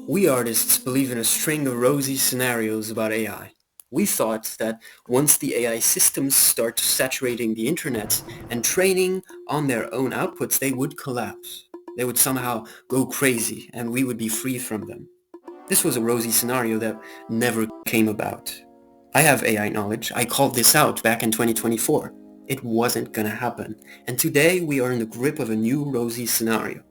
We artists believe in a string of rosy scenarios about AI. We thought that once the AI systems start saturating the internet and training on their own outputs, they would collapse. They would somehow go crazy and we would be free from them. This was a rosy scenario that never came about. I have AI knowledge. I called this out back in 2024. It wasn't gonna happen. And today we are in the grip of a new rosy scenario.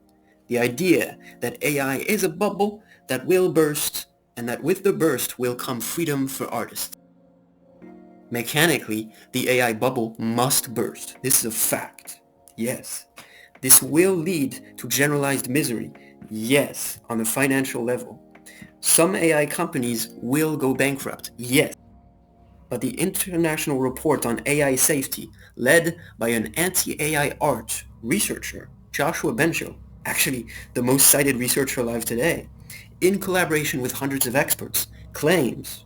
The idea that AI is a bubble that will burst and that with the burst will come freedom for artists. Mechanically, the AI bubble must burst. This is a fact. Yes. This will lead to generalized misery. Yes, on a financial level. Some AI companies will go bankrupt. Yes. But the International Report on AI Safety, led by an anti-AI art researcher, Joshua Bengio, actually the most cited researcher alive today, in collaboration with hundreds of experts, claims,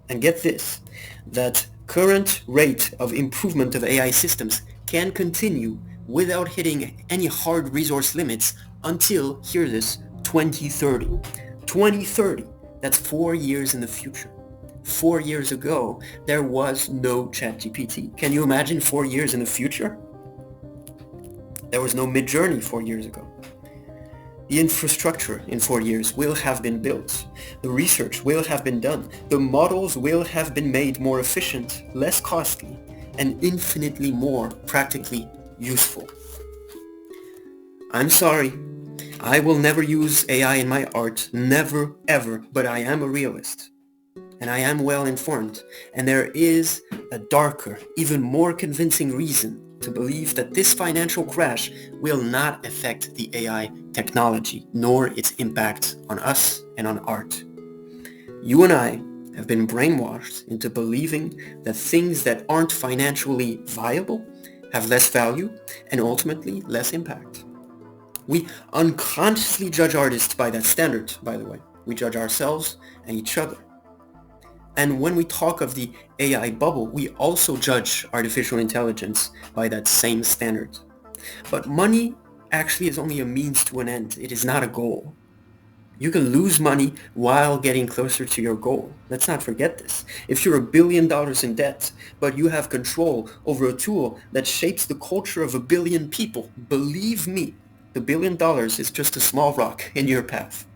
and get this, that current rate of improvement of AI systems can continue without hitting any hard resource limits until, hear this, 2030. 2030, that's 4 years in the future. 4 years ago, there was no ChatGPT. Can you imagine 4 years in the future? There was no Midjourney 4 years ago. The infrastructure in 4 years will have been built. The research will have been done. The models will have been made more efficient, less costly, and infinitely more practically useful. I'm sorry. I will never use AI in my art, never ever, but I am a realist. And I am well informed, and there is a darker, even more convincing reason to believe that this financial crash will not affect the AI technology, nor its impact on us and on art. You and I have been brainwashed into believing that things that aren't financially viable have less value and ultimately less impact. We unconsciously judge artists by that standard, by the way. We judge ourselves and each other. And when we talk of the AI bubble, we also judge artificial intelligence by that same standard. But money actually is only a means to an end. It is not a goal. You can lose money while getting closer to your goal. Let's not forget this. If you're $1 billion in debt, but you have control over a tool that shapes the culture of 1 billion people, believe me, the $1 billion is just a small rock in your path.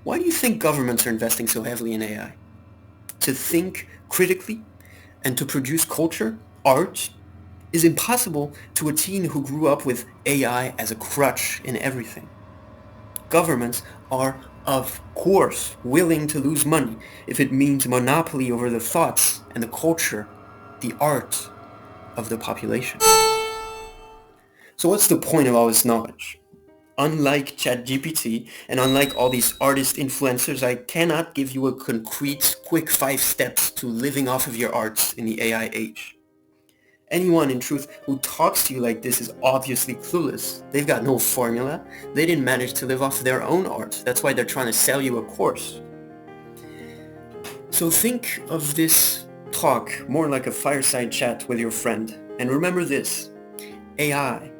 Why do you think governments are investing so heavily in AI? To think critically and to produce culture, art, is impossible to a teen who grew up with AI as a crutch in everything. Governments are, of course, willing to lose money if it means monopoly over the thoughts and the culture, the art of the population. So what's the point of all this knowledge? Unlike ChatGPT and unlike all these artist influencers, I cannot give you a concrete, quick 5 steps to living off of your art in the AI age. Anyone, in truth, who talks to you like this is obviously clueless. They've got no formula. They didn't manage to live off their own art. That's why they're trying to sell you a course. So think of this talk more like a fireside chat with your friend. And remember this, AI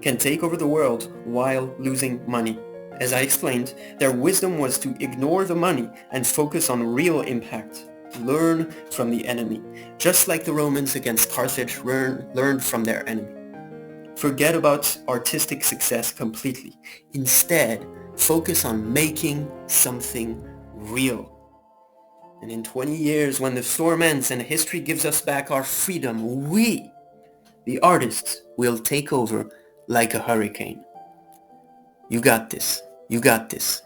can take over the world while losing money. As I explained, their wisdom was to ignore the money and focus on real impact. Learn from the enemy, just like the Romans against Carthage learned from their enemy. Forget about artistic success completely. Instead, focus on making something real. And in 20 years, when the storm ends and history gives us back our freedom, we, the artists, will take over like a hurricane. You got this. You got this.